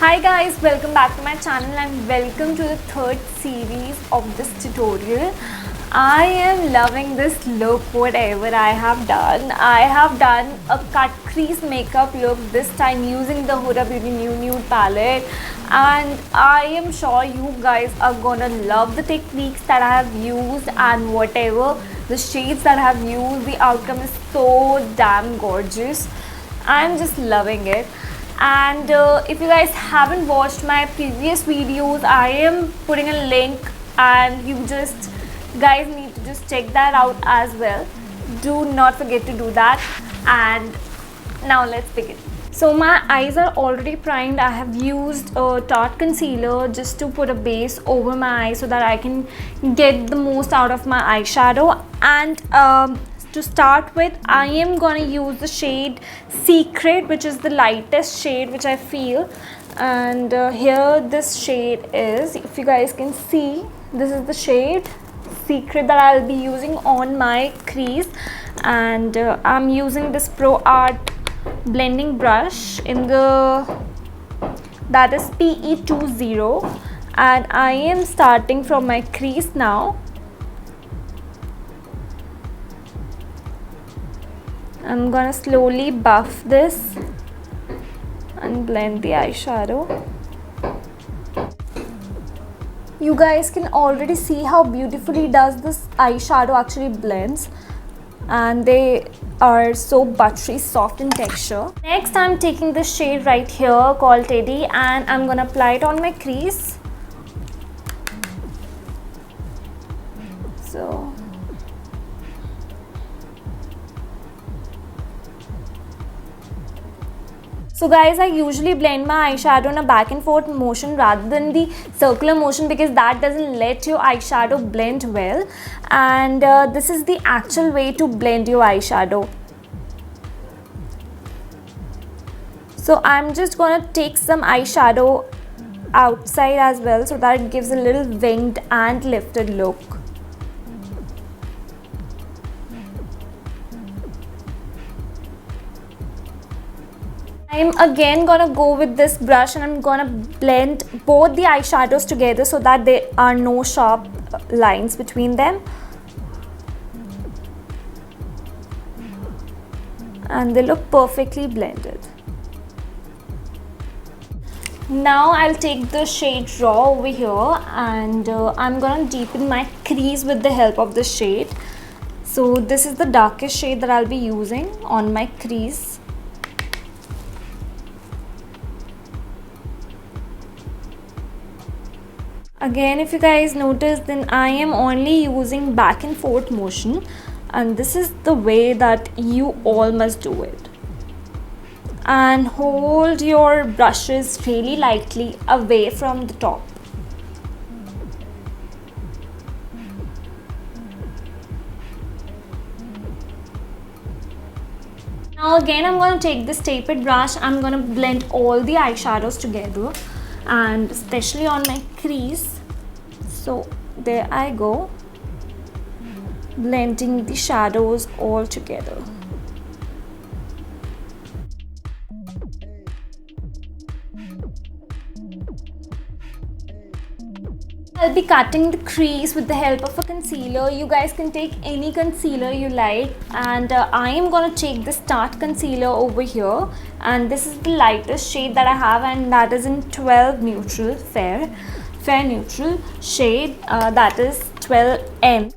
Hi guys, welcome back to my channel and welcome to the third series of this tutorial. I am loving this look, whatever I have done. I have done a cut crease makeup look this time using the Huda Beauty Nude palette, and I am sure you guys are gonna love the techniques that I have used and whatever the shades that I have used. The outcome is so damn gorgeous. I'm just loving it. And if you guys haven't watched my previous videos, I am putting a link and you just guys need to just check that out as well. Do not forget to do that. And now let's begin. So my eyes are already primed. I have used a Tarte concealer just to put a base over my eyes so that I can get the most out of my eyeshadow. And to start with, I am gonna use the shade Secret, which is the lightest shade which I feel. And here this shade is, if you guys can see, this is the shade Secret that I'll be using on my crease. And I'm using this Pro Art blending brush in the, that is PE20, and I am starting from my crease now. I'm gonna slowly buff this and blend the eyeshadow. You guys can already see how beautifully does this eyeshadow actually blends, and they are so buttery soft in texture. Next, I'm taking this shade right here called Teddy, and I'm gonna apply it on my crease. So guys, I usually blend my eyeshadow in a back and forth motion rather than the circular motion, because that doesn't let your eyeshadow blend well. And this is the actual way to blend your eyeshadow. So I'm just gonna take some eyeshadow outside as well so that it gives a little winged and lifted look. I'm again gonna go with this brush and I'm gonna blend both the eyeshadows together so that there are no sharp lines between them. And they look perfectly blended. Now I'll take the shade Raw over here, and I'm gonna deepen my crease with the help of this shade. So this is the darkest shade that I'll be using on my crease. Again, if you guys notice, then I am only using back and forth motion, and this is the way that you all must do it. And hold your brushes really lightly away from the top. Now again, I'm going to take this tapered brush. I'm going to blend all the eyeshadows together, and especially on my crease. So there I go, blending the shadows all together. I'll be cutting the crease with the help of a concealer. You guys can take any concealer you like, and I am gonna take this Tarte concealer over here, and this is the lightest shade that I have, and that is in 12 Neutral Fair Neutral shade, that is 12N.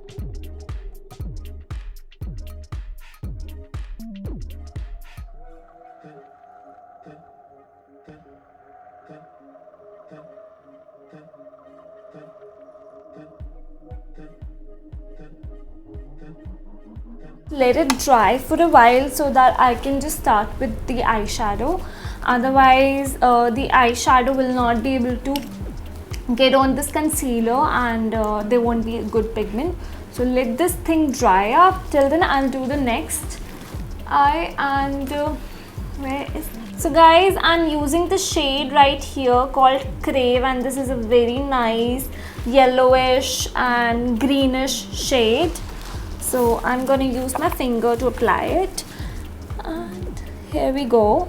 Let it dry for a while so that I can just start with the eyeshadow. Otherwise the eyeshadow will not be able to get on this concealer, and there won't be a good pigment. So let this thing dry up. Till then I'll do the next eye. And where is, so guys, I'm using the shade right here called Crave, and this is a very nice yellowish and greenish shade. So I'm going to use my finger to apply it, and here we go.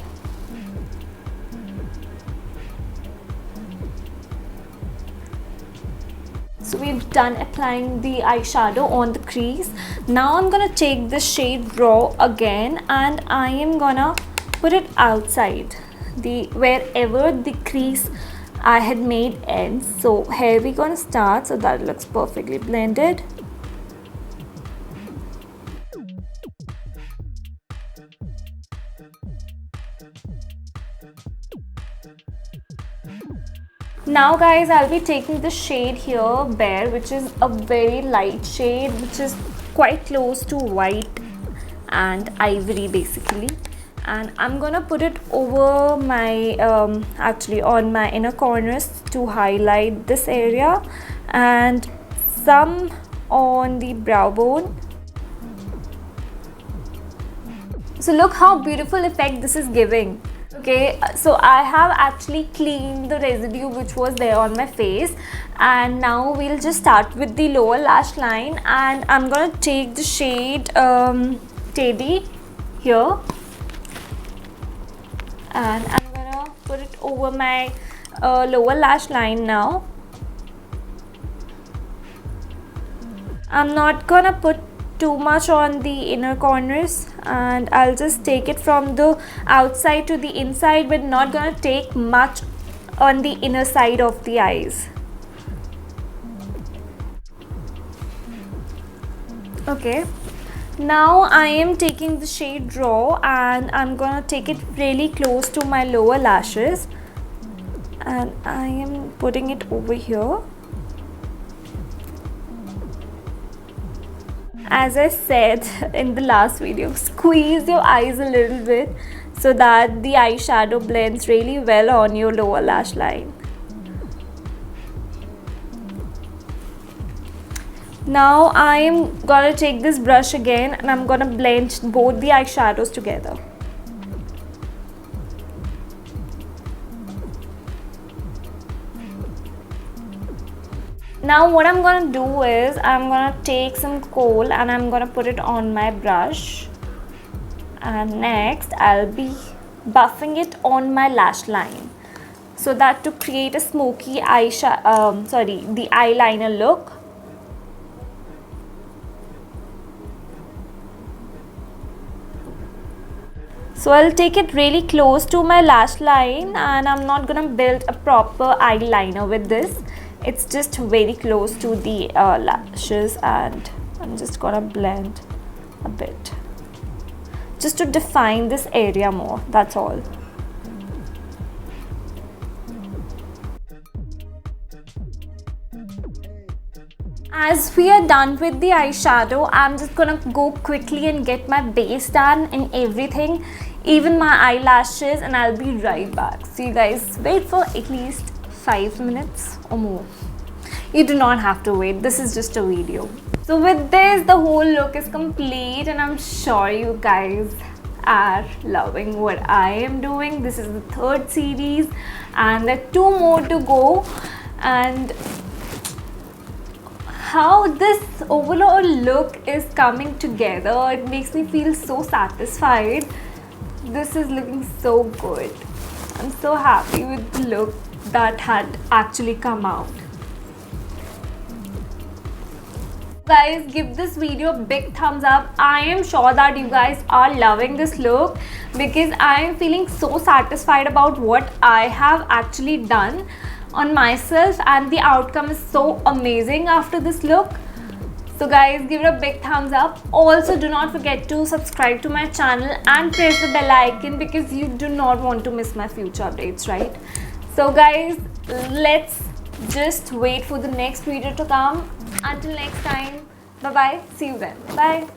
So we've done applying the eyeshadow on the crease. Now I'm gonna take the shade Raw again, and I am gonna put it outside the wherever the crease I had made ends. So here we're gonna start so that it looks perfectly blended. Now guys, I'll be taking the shade here, Bare, which is a very light shade, which is quite close to white and ivory basically. And I'm gonna put it over my, actually on my inner corners to highlight this area, and some on the brow bone. So look how beautiful effect this is giving. Okay, so I have actually cleaned the residue which was there on my face, and now we'll just start with the lower lash line, and I'm gonna take the shade Teddy here, and I'm gonna put it over my lower lash line now. I'm not gonna put too much on the inner corners, and I'll just take it from the outside to the inside, but not gonna take much on the inner side of the eyes. Okay, now I am taking the shade Raw, and I'm gonna take it really close to my lower lashes, and I am putting it over here. As I said in the last video, squeeze your eyes a little bit so that the eyeshadow blends really well on your lower lash line. Now I am gonna take this brush again, and I'm gonna blend both the eyeshadows together. Now what I'm gonna do is I'm gonna take some kohl and I'm gonna put it on my brush, and next I'll be buffing it on my lash line so that to create a smoky the eyeliner look. So I'll take it really close to my lash line, and I'm not gonna build a proper eyeliner with this. It's just very close to the lashes, and I'm just gonna blend a bit just to define this area more, that's all. As we are done with the eyeshadow, I'm just gonna go quickly and get my base done and everything, even my eyelashes, and I'll be right back. So you guys wait for at least 5 minutes or more. You do not have to wait, this is just a video. So with this, the whole look is complete, and I'm sure you guys are loving what I am doing. This is the 3rd series, and there are 2 more to go. And how this overall look is coming together, it makes me feel so satisfied. This is looking so good. I'm so happy with the look that had actually come out. Guys, give this video a big thumbs up. I am sure that you guys are loving this look, because I am feeling so satisfied about what I have actually done on myself, and the outcome is so amazing after this look. So guys, give it a big thumbs up. Also, do not forget to subscribe to my channel and press the bell icon, because you do not want to miss my future updates, right? So guys, let's just wait for the next video to come. Until next time, bye bye, see you then, bye.